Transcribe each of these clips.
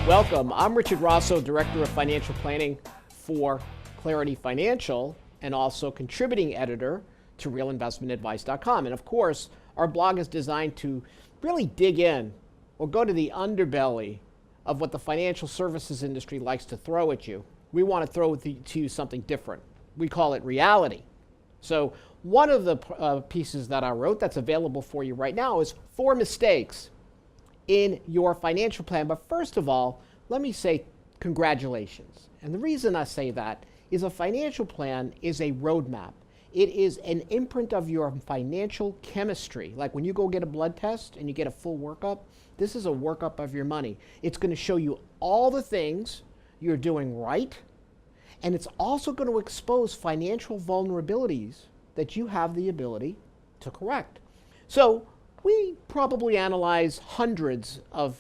Welcome. I'm Richard Rosso, Director of Financial Planning for Clarity Financial and also contributing editor to realinvestmentadvice.com. And of course, our blog is designed to really dig in or go to the underbelly of what the financial services industry likes to throw at you. We want to throw to you something different. We call it reality. So one of the pieces that I wrote that's available for you right now is 4 mistakes in your financial plan. But first of all, let me say congratulations. And the reason I say that is a financial plan is a roadmap. It is an imprint of your financial chemistry. Like when you go get a blood test and you get a full workup, this is a workup of your money. It's going to show you all the things you're doing right, and it's also going to expose financial vulnerabilities that you have the ability to correct. So we probably analyze hundreds of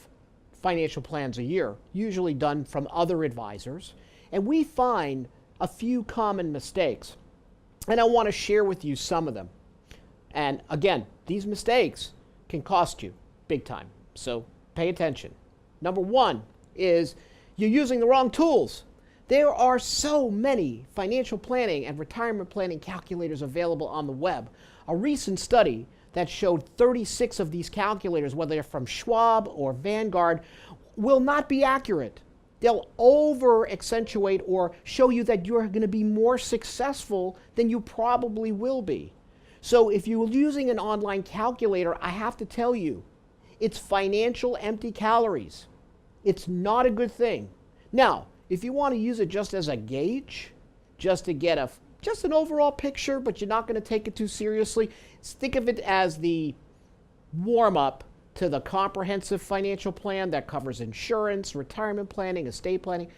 financial plans a year, usually done from other advisors, and we find a few common mistakes. And I want to share with you some of them. And again, these mistakes can cost you big time, so pay attention. Number 1 is you're using the wrong tools. There are so many financial planning and retirement planning calculators available on the web. A recent study that showed 36 of these calculators, whether they're from Schwab or Vanguard, will not be accurate. They'll over-accentuate or show you that you're going to be more successful than you probably will be. So if you're using an online calculator, I have to tell you, it's financial empty calories. It's not a good thing. Now, if you want to use it just as a gauge, just to get just an overall picture, but you're not going to take it too seriously, think of it as the warm-up to the comprehensive financial plan that covers insurance, retirement planning, estate planning.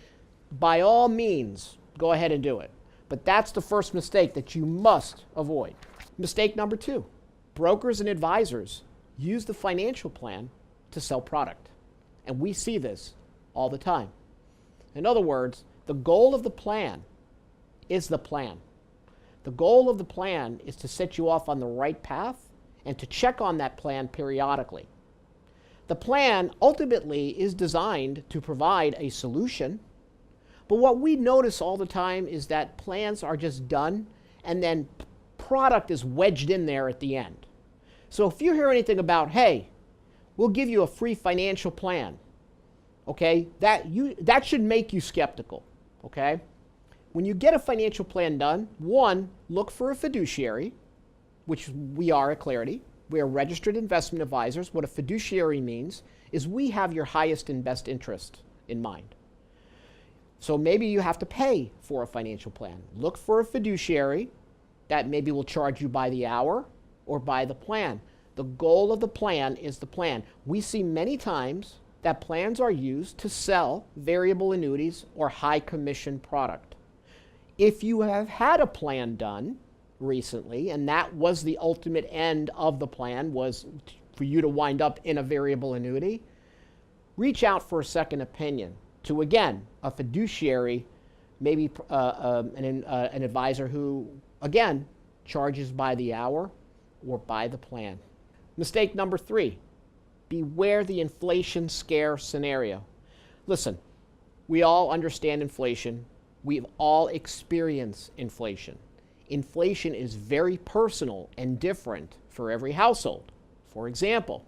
By all means, go ahead and do it. But that's the first mistake that you must avoid. Mistake number 2, brokers and advisors use the financial plan to sell product. And we see this all the time. In other words, the goal of the plan is the plan. The goal of the plan is to set you off on the right path and to check on that plan periodically. The plan ultimately is designed to provide a solution, but what we notice all the time is that plans are just done and then product is wedged in there at the end. So if you hear anything about, hey, we'll give you a free financial plan, okay, that should make you skeptical, okay? When you get a financial plan done, 1, look for a fiduciary, which we are at Clarity. We are registered investment advisors. What a fiduciary means is we have your highest and best interest in mind. So maybe you have to pay for a financial plan. Look for a fiduciary that maybe will charge you by the hour or by the plan. The goal of the plan is the plan. We see many times that plans are used to sell variable annuities or high commission product. If you have had a plan done recently, and that was the ultimate end of the plan, was for you to wind up in a variable annuity, reach out for a second opinion to, again, a fiduciary, maybe an advisor who, again, charges by the hour or by the plan. Mistake number 3, beware the inflation scare scenario. Listen, we all understand inflation. We've all experienced inflation. Inflation is very personal and different for every household. For example,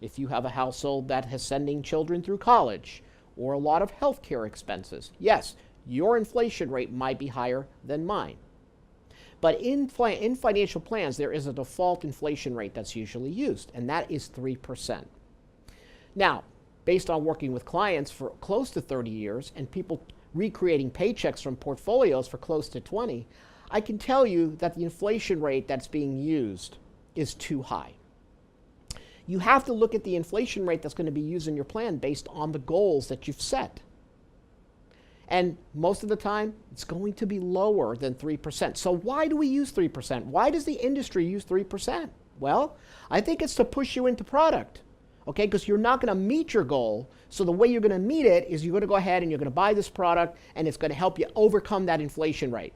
if you have a household that is sending children through college or a lot of healthcare expenses, yes, your inflation rate might be higher than mine. But in financial plans, there is a default inflation rate that's usually used, and that is 3%. Now, based on working with clients for close to 30 years and people recreating paychecks from portfolios for close to 20, I can tell you that the inflation rate that's being used is too high. You have to look at the inflation rate that's going to be used in your plan based on the goals that you've set. And most of the time, it's going to be lower than 3%. So why do we use 3%? Why does the industry use 3%? Well, I think it's to push you into product. Okay, because you're not going to meet your goal. So the way you're going to meet it is you're going to go ahead and you're going to buy this product, and it's going to help you overcome that inflation rate.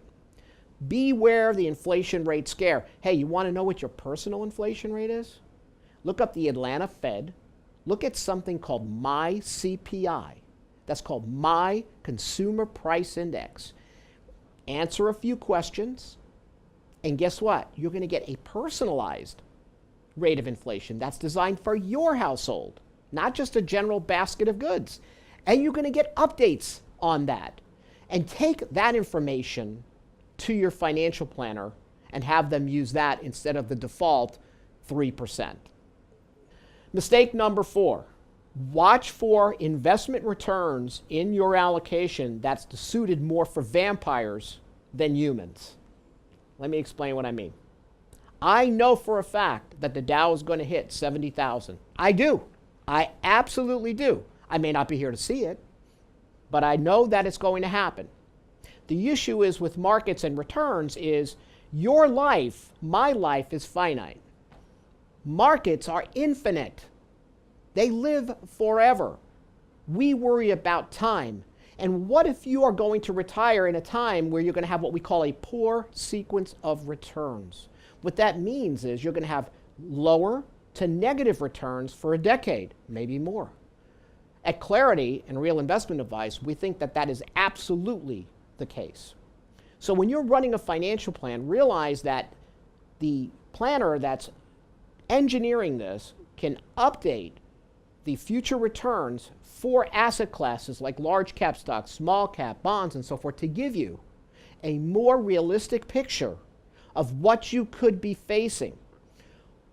Beware the inflation rate scare. Hey, you want to know what your personal inflation rate is? Look up the Atlanta Fed. Look at something called My CPI. That's called My Consumer Price Index. Answer a few questions, and guess what? You're going to get a personalized rate of inflation that's designed for your household, not just a general basket of goods. And you're going to get updates on that. And take that information to your financial planner and have them use that instead of the default 3%. Mistake number 4, watch for investment returns in your allocation that's suited more for vampires than humans. Let me explain what I mean. I know for a fact that the Dow is going to hit 70,000. I do. I absolutely do. I may not be here to see it, but I know that it's going to happen. The issue is with markets and returns is your life, my life, is finite. Markets are infinite. They live forever. We worry about time. And what if you are going to retire in a time where you're going to have what we call a poor sequence of returns? What that means is you're going to have lower to negative returns for a decade, maybe more. At Clarity and Real Investment Advice, we think that that is absolutely the case. So when you're running a financial plan, realize that the planner that's engineering this can update the future returns for asset classes like large cap stocks, small cap, bonds, and so forth to give you a more realistic picture of what you could be facing.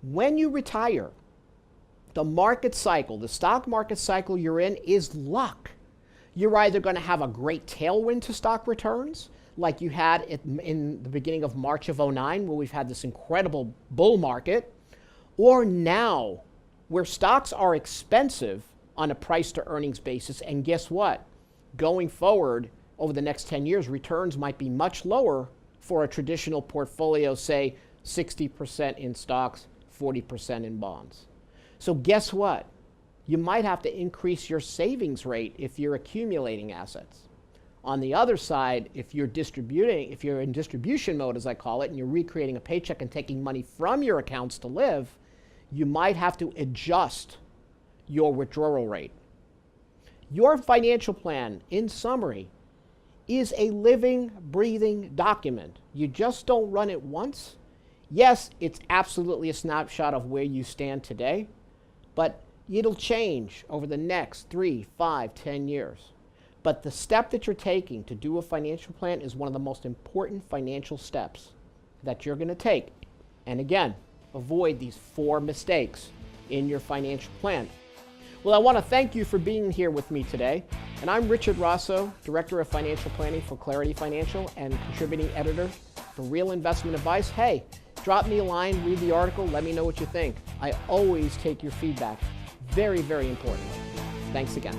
When you retire, the market cycle, the stock market cycle you're in is luck. You're either going to have a great tailwind to stock returns, like you had in the beginning of March of 2009, where we've had this incredible bull market, or now, where stocks are expensive on a price to earnings basis, and guess what? Going forward, over the next 10 years, returns might be much lower for a traditional portfolio, say 60% in stocks, 40% in bonds. So guess what? You might have to increase your savings rate if you're accumulating assets. On the other side, if you're in distribution mode, as I call it, and you're recreating a paycheck and taking money from your accounts to live, you might have to adjust your withdrawal rate. Your financial plan, in summary, is a living, breathing document. You just don't run it once. Yes, it's absolutely a snapshot of where you stand today, but it'll change over the next 3, 5, 10 years. But the step that you're taking to do a financial plan is one of the most important financial steps that you're going to take. And again, avoid these 4 mistakes in your financial plan. Well, I want to thank you for being here with me today. And I'm Richard Rosso, Director of Financial Planning for Clarity Financial and contributing editor for Real Investment Advice. Hey, drop me a line, read the article, let me know what you think. I always take your feedback. Very, very important. Thanks again.